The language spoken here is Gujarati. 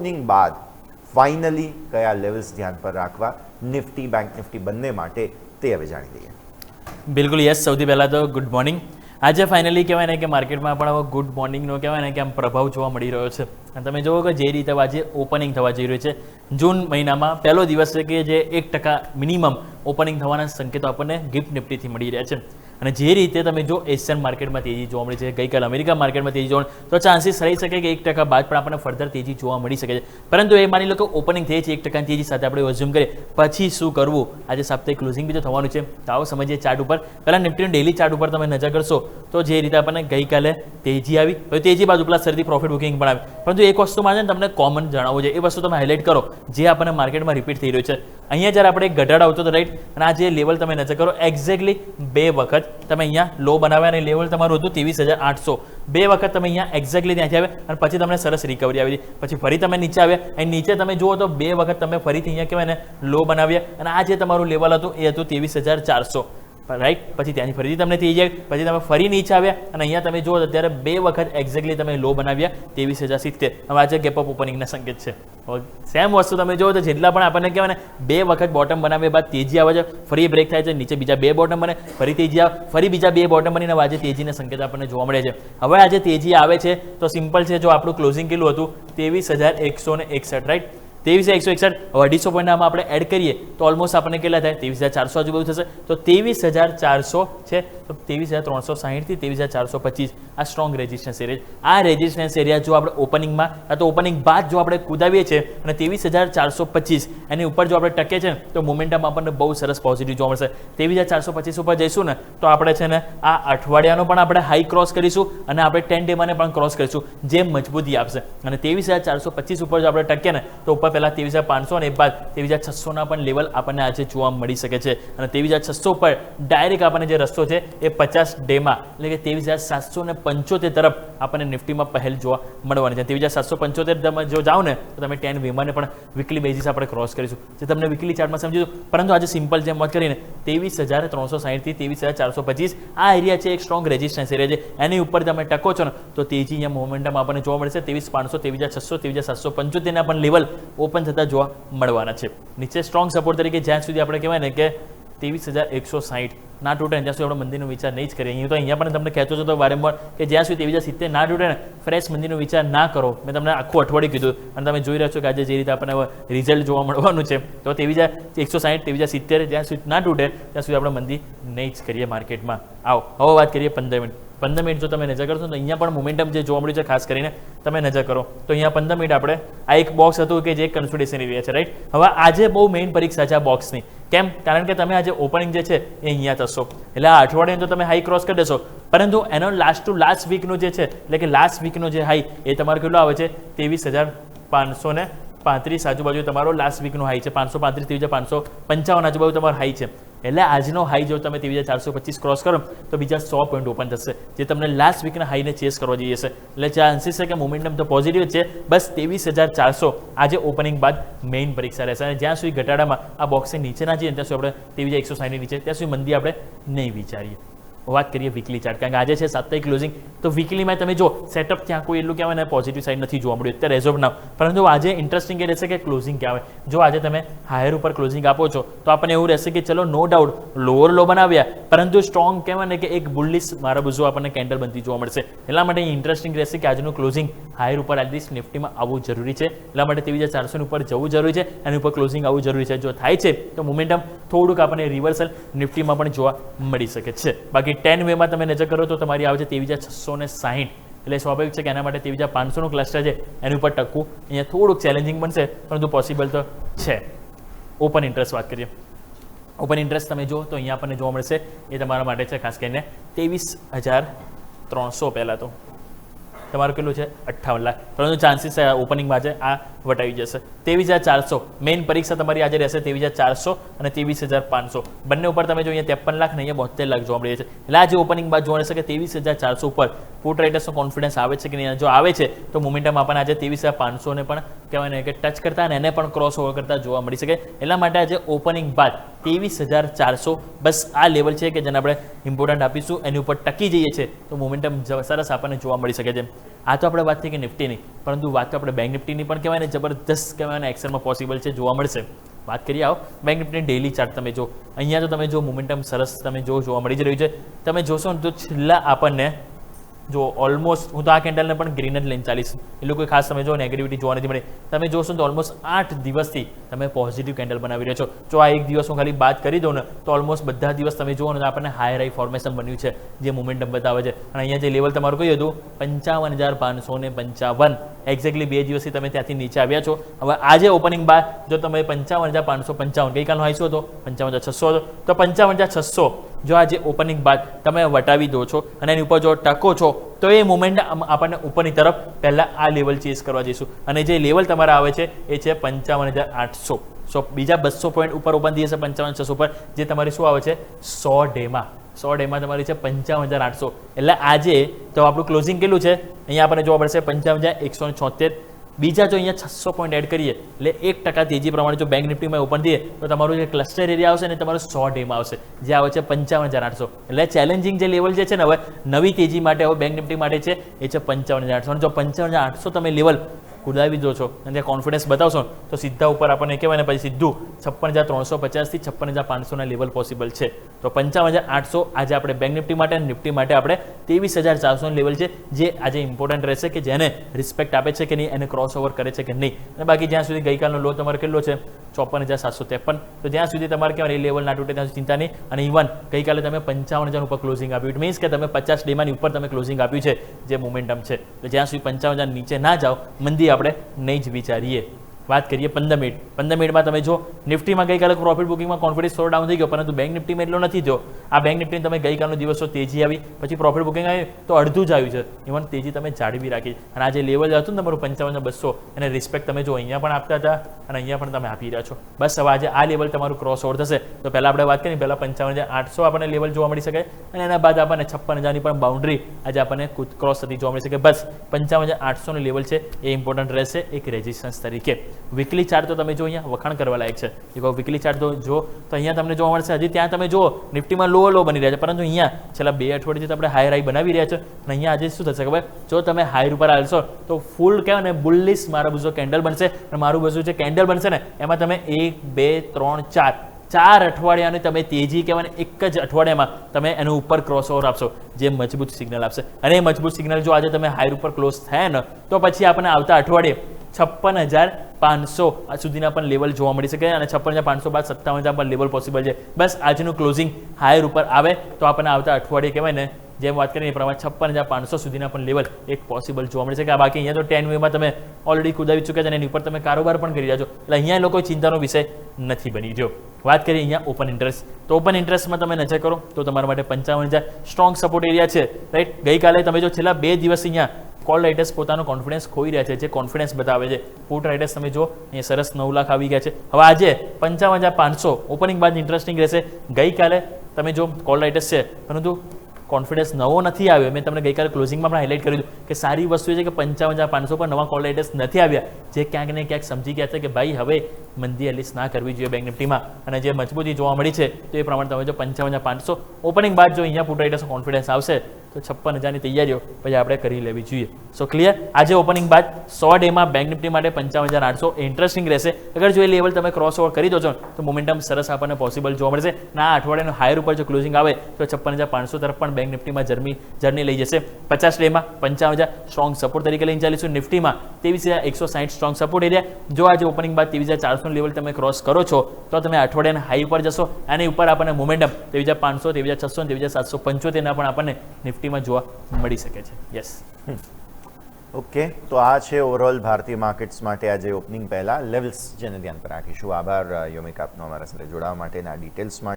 ઓપનિંગ બાદ ફાઇનલી કયા લેવલ્સ ધ્યાન પર રાખવા નિફ્ટી બેંક નિફ્ટી બંને માટે તે હવે જાણી લઈએ. બિલકુલ યસ. સૌથી પહેલાં તો ગુડ મોર્નિંગ. આજે ફાઇનલી કહેવાય ને કે માર્કેટમાં પણ હવે ગુડ મોર્નિંગનો કહેવાય ને કે આમ પ્રભાવ જોવા મળી રહ્યો છે. અને તમે જુઓ કે જે રીતે આજે ઓપનિંગ થવા જઈ રહ્યું છે જૂન મહિનામાં પહેલો દિવસ છે કે જે 1% મિનિમમ ઓપનિંગ થવાના સંકેતો આપણને ગિફ્ટ નિફ્ટીથી મળી રહ્યા છે. અને જે રીતે તમે જો એશિયન માર્કેટમાં તેજી જોવા મળી છે, ગઈકાલે અમેરિકા માર્કેટમાં તેજી જોવા, તો ચાન્સીસ રહી શકે કે 1% બાદ પણ આપણને ફર્ધર તેજી જોવા મળી શકે છે. પરંતુ એ માની લો કે ઓપનિંગ થઈ છે 1% તેજી સાથે આપણે એઝ્યુમ કરીએ, પછી શું કરવું? આજે સાપ્તાહિક ક્લોઝિંગ બી તો થવાનું છે. તો આવો સમજીએ ચાર્ટ ઉપર. પહેલાં નિફ્ટીનો ડેલી ચાર્ટ ઉપર તમે નજર કરશો તો જે રીતે આપણને ગઈકાલે તેજી આવી, હવે તેજી બાજુ પ્લસ સરથી પ્રોફિટ બુકિંગ પણ આવી. પરંતુ એક વસ્તુમાં છે ને તમને કોમન જણાવવું છે, એ વસ્તુ તમે હાઇલાઇટ કરો જે આપણને માર્કેટમાં રિપીટ થઈ રહ્યું છે. અહીંયા જ્યારે આપણે ઘટાડો આવતો હતો રાઈટ, અને આ જે લેવલ તમે નજર કરો એક્ઝેક્ટલી 2 વખત તમે અહીંયા લો બનાવ્યા અને લેવલ તમારું હતું 23,800. 2 વખત તમે અહીંયા એક્ઝેક્ટલી ત્યાંથી આવ્યા અને પછી તમને સરસ રિકવરી આવી, પછી ફરી તમે નીચે આવ્યા અને નીચે તમે જુઓ તો 2 વખત તમે ફરીથી અહીંયા કહેવાય ને લો બનાવ્યા અને આ જે તમારું લેવલ હતું એ હતું 23,400 રાઈટ. પછી ત્યાંથી ફરીથી તમને થઈ જાય, પછી તમે ફરી નીચે આવ્યા અને અહીંયા તમે જુઓ અત્યારે 2 વખત એક્ઝેક્ટલી તમે લો બનાવ્યા 23,070. હવે આજે ગેપ અપ ઓપનિંગના સંકેત છે. સેમ વસ્તુ તમે જુઓ તો જેટલા પણ આપણને કહેવાય ને 2 વખત બોટમ બનાવ્યા બાદ તેજી આવે છે, ફરી બ્રેક થાય છે, નીચે બીજા 2 બોટમ બને, ફરી તેજી આવે, ફરી બીજા 2 બોટમ બનીને આજે તેજીના સંકેત આપણને જોવા મળે છે. હવે આજે તેજી આવે છે તો સિમ્પલ છે, જો આપણું ક્લોઝિંગ કેટલું હતું 23,161 રાઈટ. 23,161 250 પોઈન્ટ આમાં આપણે એડ કરીએ તો ઓલમોસ્ટ આપણને કેટલા થાય? 23,400 આજુબાજુ થશે. તો 23,400 છે તો 23,360 થી 23,425 આ સ્ટ્રોંગ રેઝિસ્ટન્સ એરિયા. આ રેઝિસ્ટન્સ એરિયા જો આપણે ઓપનિંગમાં આ તો ઓપનિંગ બાદ જો આપણે કુદાવીએ છીએ અને 23,425 એની ઉપર જો આપણે ટકે છે તો મોમેન્ટમ આપણને બહુ સરસ પોઝિટિવ જોવા મળશે. 23,425 ઉપર જઈશું ને તો આપણે છે ને આ અઠવાડિયાનો પણ આપણે હાઈ ક્રોસ કરીશું અને આપણે 10 ડેમાંને પણ ક્રોસ કરીશું, જે મજબૂતી આપશે. અને 23,425 ઉપર જો આપણે ટકે ને તો ઉપર પહેલા 23,500 અને બાદ 23,600 પણ લેવલ આપણને આજે જોવા મળી શકે છે. અને 23,600 પર ડાયરેક્ટ આપણને જે રસ્તો છે એ 50 ડેમાં એટલે કે 23,775 તરફ આપણને નિફ્ટીમાં પહેલ જોવા મળવાની છે. 23,775 તમે જો જાઓ ને તો તમે 10 વીમાને પણ વીકલી બેઝિસ આપણે ક્રોસ કરીશું, જે તમને વીકલી ચાર્ટમાં સમજીશું. પરંતુ આજે સિમ્પલ જેમ વાત કરીને 23,360 થી 23,425 આ એરિયા છે, એક સ્ટ્રોંગ રેઝિસ્ટન્સ એરિયા છે. એની ઉપર તમે ટકો છો ને તો તેજી અહીંયા મોમેન્ટમ આપણને જોવા મળશે. 23,500 23,600 23,775 પણ લેવલ ઓપન થતા જોવા મળવાના છે. નીચે સ્ટ્રોંગ સપોર્ટ તરીકે જ્યાં સુધી આપણે કહેવાય ને કે 23,160 ના તૂટે જ્યાં સુધી આપણે મંદિરનો વિચાર નહીં જ કરીએ. અહીં તો અહીંયા પણ તમને કહેતો છો તો વારંવાર કે જ્યાં સુધી 23,70 ના તૂટે ને ફ્રેશ મંદિરનો વિચાર ના કરો. મેં તમને આખું અઠવાડિયું કીધું અને તમે જોઈ રહ્યા છો કે આજે જે રીતે આપણને રિઝલ્ટ જોવા મળવાનું છે તો 23,160 23,70 જ્યાં સુધી ના તૂટે ત્યાં સુધી આપણે મંદિર નહીં જ કરીએ માર્કેટમાં. આવો હવે વાત કરીએ 15 મિનિટ. 15 મિનિટ જો તમે નજર કરશો તો અહીંયા પણ મોમેન્ટમ જે જોવા મળ્યું છે ખાસ કરીને તમે નજર કરો તો અહીંયા 15 મિનિટ આપણે આ એક બોક્સ હતું કે જે કન્સોલિડેશન એરિયા છે રાઈટ. હવે આજે બહુ મેઇન પરીક્ષા છે આ બોક્સની. કેમ? કારણ કે તમે આજે ઓપનિંગ જે છે એ અહીંયા થશો એટલે આ અઠવાડિયે તો તમે હાઈ ક્રોસ કરી દેશો, પરંતુ એનો લાસ્ટ ટુ લાસ્ટ વીકનો જે છે એટલે કે લાસ્ટ વીકનો જે હાઈ એ તમારો કેટલો આવે છે? 23,535 આજુબાજુ તમારો લાસ્ટ વીકનો હાઈ છે. 535 23,555 આજુબાજુ તમારો હાઈ છે. એટલે આજનો હાઈ જો તમે 23,425 ક્રોસ કરો તો બીજા 100 પોઈન્ટ ઓપન થશે, જે તમને લાસ્ટ વીકના હાઈને ચેસ કરવા જઈએ છે. એટલે ચાન્સીસ છે કે મોમેન્ટમ તો પોઝિટિવ છે. બસ 23,400 આજે ઓપનિંગ બાદ મેઇન પરીક્ષા રહેશે. અને જ્યાં સુધી ઘટાડામાં આ બોક્સની નીચે ના જઈએ ત્યાં સુધી આપણે 23,160 નીચે ત્યાં સુધી મંદી આપણે નહીં વિચારીએ. વાત કરીએ વીકલી ચાર્ટ, કારણ કે આજે છે સાપ્તાહિક ક્લોઝિંગ. તો વીકલીમાં તમે જો સેટઅપ ત્યાં કોઈ એટલું કહેવાય ને પોઝિટિવ સાઇડ નથી જોવા મળ્યું અત્યારે એઝ ઓફ નાઉ. પરંતુ આજે ઇન્ટરેસ્ટિંગ એ રહેશે કે ક્લોઝિંગ ક્યાં આવે. જો આજે તમે હાયર ઉપર ક્લોઝિંગ આપો છો તો આપણને એવું રહેશે કે ચલો નો ડાઉટ લોઅર લો બનાવ્યા, પરંતુ સ્ટ્રોંગ કહેવાય ને કે એક બુલિશ મારા બુઝો આપણને કેન્ડલ બનતી જોવા મળશે. એટલા માટે ઇન્ટરેસ્ટિંગ રહેશે કે આજનું ક્લોઝિંગ હાયર ઉપર એટલીસ્ટ નિફ્ટીમાં આવવું જરૂરી છે. એટલા માટે 23,400 ઉપર જવું જરૂરી છે, એની ઉપર ક્લોઝિંગ આવવું જરૂરી છે. જો થાય છે તો મોમેન્ટમ થોડુંક આપણને રિવર્સલ નિફ્ટીમાં પણ જોવા મળી શકે છે. બાકી 10 વેમાં તમે નજર કરો તો તમારી આવે છે 23,660. એટલે સ્વાભાવિક છે કે એના માટે 23,500નું ક્લસ્ટર છે એની ઉપર ટકવું અહીંયા થોડુંક ચેલેન્જિંગ બનશે, પરંતુ પોસિબલ તો છે. ઓપન ઇન્ટરેસ્ટ વાત કરીએ. ઓપન ઇન્ટરેસ્ટ તમે જો તો અહીંયા આપણને જોવા મળશે એ તમારા માટે છે ખાસ કરીને 23,300 પહેલાં તો તમારું કેટલું છે 58 લાખ, પરંતુ ચાન્સીસ ઓપનિંગમાં છે આ વટાવી જશે. 23,400 મેઇન પરીક્ષા તમારી આજે રહેશે. 23,400 અને 23,500 બંને ઉપર તમે જો અહીંયા 53 લાખ ને અહીંયા 72 લાખ જોવા મળે છે. એટલે આજે ઓપનિંગ બાદ જોવા મળશે કે 23,400 ઉપર પુટ રાઇટર્સનો કોન્ફિડન્સ આવે છે કે નહીં. જો આવે છે તો મોમેન્ટમ આપણને આજે 23,500 ને પણ કહેવાય ને કે ટચ કરતા અને એને પણ ક્રોસ ઓવર કરતા જોવા મળી શકે. એટલા માટે આજે ઓપનિંગ બાદ 23,400 બસ આ લેવલ છે કે જેને આપણે ઇમ્પોર્ટન્ટ આપીશું. એની ઉપર ટકી જઈએ છીએ તો મોમેન્ટમ સરસ આપણને જોવા મળી શકે છે. આ તો આપણે વાત થઈ કે નિફ્ટીની, પરંતુ વાત તો આપણે બેંક નિફ્ટીની પણ કહેવાય ને જબરદસ્ત કહેવાય ને એક્સેલમાં પોસિબલ છે, જોવા મળશે. વાત કરીએ આવો બેંક નિફ્ટીની ડેઇલી ચાર્ટ તમે જો, અહીંયા તો તમે જો મોમેન્ટમ સરસ તમે જોવા મળી જ રહ્યું છે. તમે જોશો ને તો છેલ્લા આપણને જો ઓલમોસ્ટ, હું તો આ કેન્ડલને પણ ગ્રીન જ લઈને ચાલીશ, એ લોકો ખાસ તમે જો નેગેટિવિટી જોવા નથી મળી. તમે જોશો તો ઓલમોસ્ટ 8 દિવસથી તમે પોઝિટિવ કેન્ડલ બનાવી રહ્યા છો. જો આ એક દિવસ હું ખાલી બાદ કરી દઉં ને તો ઓલમોસ્ટ બધા દિવસ તમે જુઓ ને તો આપણને હાઈ ફોર્મેશન બન્યું છે, જે મોમેન્ટમ બતાવે છે. અને અહીંયા જે લેવલ તમારું કહ્યું હતું 55,555, એક્ઝેક્ટલી 2 દિવસથી તમે ત્યાંથી નીચે આવ્યા છો. હવે આજે ઓપનિંગ બાદ જો તમે 55,555, ગઈકાલનો હાઈ શું હતો 55,600 હતો, તો 55,600 જો આજે ઓપનિંગ બાદ તમે વટાવી દો છો અને એની ઉપર જો ટકો છો તો એ મુમેન્ટ આપણને ઉપરની તરફ પહેલાં આ લેવલ ચેસ કરવા જઈશું. અને જે લેવલ તમારા આવે છે એ છે 55,800. સો બીજા 200 પોઈન્ટ ઉપર ઓપન થઈ જશે 55,600 પર, જે તમારી શું આવે છે 100 ડેમાં. 100 ડેમાં તમારી છે 55,800. એટલે આજે તો આપણું ક્લોઝિંગ કેટલું છે અહીંયા આપણને જોવા મળશે 55,176. બીજા જો અહીંયા 600 પોઈન્ટ એડ કરીએ એટલે 1% તેજી પ્રમાણે જો બેંક નિફ્ટીમાં ઓપન થઈએ તો તમારું જે ક્લસ્ટર એરિયા આવશે ને તમારું 100 ડેમાં આવશે, જે આવે છે 55,800. એટલે ચેલેન્જિંગ જે લેવલ જે છે ને હવે નવી તેજી માટે હવે બેંક નિફ્ટી માટે છે એ છે 55,800. જો 55,800 તમે લેવલ કુદાવી દો છો અને ત્યાં કોન્ફિડન્સ બતાવશો તો સીધા ઉપર આપણને કહેવાય ને પછી સીધું 56,350 થી 56,500 લેવલ પોસિબલ છે. તો 55,800 આજે આપણે બેંક નિફ્ટી માટે અને નિફ્ટી માટે આપણે 23,400 લેવલ છે, જે આજે ઇમ્પોર્ટન્ટ રહેશે કે જેને રિસ્પેક્ટ આપે છે કે નહીં, એને ક્રોસ ઓવર કરે છે કે નહીં. અને બાકી જ્યાં સુધી ગઈકાલનો લો તમારો કેટલો છે 54,753, તો જ્યાં સુધી તમારે કહેવાય એ લેવલ ના તૂટે ત્યાં સુધી ચિંતા નહીં. અને ઇવન ગઈકાલે તમે 55,000 ઉપર ક્લોઝિંગ આપ્યું, ઇટ મીન્સ કે તમે 50 ડેમાંની ઉપર તમે ક્લોઝિંગ આપ્યું છે, જે મોમેન્ટમ છે. તો જ્યાં સુધી 55,000 નીચે ના જાઓ મંદી આપણે નહીં જ વિચારીએ. વાત કરીએ 15 મિનિટ. 15 મિનિટમાં તમે જો નિફ્ટીમાં ગઈકાલે પ્રોફિટ બુકિંગમાં કોન્ફિડન્સ થોડો ડાઉન થઈ ગયો, પરંતુ બેંક નિફ્ટીમાં એટલો નથી થયો. આ બેંક નિફ્ટી તમે ગઈકાલનો દિવસો તેજી આવી, પછી પ્રોફિટ બુકિંગ આવી તો અડધું જ આવ્યું છે. ઇવન તેજી તમે જાળવી રાખી. અને આ જે લેવલ હતું ને તમારું 55,200, એને રિસ્પેક્ટ તમે જો અહીંયા પણ આપતા હતા અને અહીંયા પણ તમે આપી રહ્યા છો. બસ હવે આજે આ લેવલ તમારું ક્રોસ ઓવર થશે તો પહેલાં આપણે વાત કરીએ, પહેલાં 55,800 આપણને લેવલ જોવા મળી શકે અને એના બાદ આપણને 56,000ની પણ બાઉન્ડ્રી આજે આપણને ક્રોસ થતી જોવા મળી શકે. બસ 55,800નું લેવલ છે એ ઇમ્પોર્ટન્ટ રહેશે એક રેઝિસ્ટન્સ તરીકે. વીકલી ચાર્ટ તો તમે જો અહીંયા વખાણ કરવા લાયક છે. વીકલી ચાર્ટ તો જો તો અહીંયા તમને જોવા મળશે, હજી ત્યાં તમે જુઓ નિફ્ટીમાં લો બની રહ્યા છે, પરંતુ અહીંયા છેલ્લા 2 અઠવાડિયાથી આપણે હાઈ બનાવી રહ્યા છે. અને અહીંયા આજે શું થશે ખબર, જો તમે હાઈ ઉપર આવશો તો ફૂલ કહેવાય ને બુલિશ મારા બુઝો કેન્ડલ બનશે. અને મારું બુઝો જે કેન્ડલ બનશે ને એમાં તમે 1 2 3 4 અઠવાડિયાની તમે તેજી કહેવાય ને એક જ અઠવાડિયામાં તમે એનું ઉપર ક્રોસ ઓવર આપશો, જે મજબૂત સિગ્નલ આપશે. અને એ મજબૂત સિગ્નલ જો આજે તમે હાઈ ઉપર ક્લોઝ થયા ને તો પછી આપણને આવતા અઠવાડિયે 56,500 સુધીના પણ લેવલ જોવા મળી શકે અને 56,500 બાદ 57,000 પણ લેવલ પોસિબલ છે. બસ આજનું ક્લોઝિંગ હાયર ઉપર આવે તો આપણને આવતા અઠવાડિયે કહેવાય ને જેમ વાત કરીએ એ પ્રમાણે 56,500 સુધીના પણ લેવલ એક પોસિબલ જોવા મળે છે. કે બાકી અહીંયા તો 10 વેમાં તમે ઓલરેડી કુદાવી ચૂક્યા છે અને એની ઉપર તમે કારોબાર પણ કરી રહ્યા છો, એટલે અહીંયા લોકો ચિંતાનો વિષય નથી બની રહ્યો. વાત કરીએ અહીંયા ઓપન ઇન્ટરેસ્ટ, તો ઓપન ઇન્ટરેસ્ટમાં તમે નજર કરો તો તમારા માટે 55,000 સ્ટ્રોંગ સપોર્ટ એરિયા છે, રાઈટ. ગઈકાલે તમે જો છેલ્લા 2 દિવસ અહીંયા કોલ રાઇટર્સ પોતાનો કોન્ફિડન્સ ખોઈ રહ્યા છે, જે કોન્ફિડન્સ બતાવે છે. પુટ રાઇટર્સ તમે જો અહીંયા સરસ 9 લાખ આવી ગયા છે. હવે આજે 55,500 ઓપનિંગ બાદ ઇન્ટરેસ્ટિંગ રહેશે. ગઈકાલે તમે જો કોલ રાઇટર્સ છે, પરંતુ કોન્ફિડન્સ નવો નથી આવ્યો. મેં તમને ગઈકાલે ક્લોઝિંગમાં પણ હાઇલાઇટ કર્યું કે સારી વસ્તુ એ છે કે 55,500 પર નવા કોલ રાઇટર્સ નથી આવ્યા, જે ક્યાંક ને ક્યાંક સમજી ગયા છે કે ભાઈ હવે મંદી એટલીસ્ટ ના કરવી જોઈએ બેંક નિફ્ટીમાં. અને જે મજબૂતી જોવા મળી છે તો એ પ્રમાણે તમે જો 55,500 ઓપનિંગ બાદ જો અહીંયા પુટ રાઇટર્સ કોન્ફિડન્સ આવશે તો 56,000ની તૈયારીઓ પછી આપણે કરી લેવી જોઈએ. સો ક્લિયર. આજે ઓપનિંગ બાદ 100 ડેમાં બેંક નિફ્ટી માટે 55,800 ઇન્ટરેસ્ટિંગ રહેશે. અગર જો એ લેવલ તમે ક્રોસ ઓવર કરી દો છો તો મોમેન્ટમ સરસ આપણને પોસિબલ જોવા મળશે. ના અઠવાડિયાનું હાયર ઉપર જો ક્લોઝિંગ આવે તો 56,500 તરફ પણ બેંક નિફ્ટીમાં જર્ની લઈ જશે. 50 ડેમાં 55,000 સ્ટ્રોંગ સપોર્ટ તરીકે લઈને ચાલીશું. નિફ્ટીમાં 23,160 સ્ટ્રોંગ સપોર્ટ એરિયા. જો આજે ઓપનિંગ બાદ 23,400 લેવલ તમે ક્રોસ કરો છો તો તમે અઠવાડિયાના હાઈ ઉપર જશો. આની ઉપર આપણને મોમેન્ટમ 23,500 23,600 23,775 પણ આપણને નિફ્ટીમાં જોવા મળી શકે છે. યસ. ઓકે, તો આ છે ઓવરઓલ ભારતીય માર્કેટ્સ માટે આજે ઓપનિંગ પહેલા લેવલ્સ, જેને ધ્યાન પર રાખીશું. આભાર યોમિક આપનો અમારા સાથે જોડાવા માટેના ડિટેલ્સ માટે.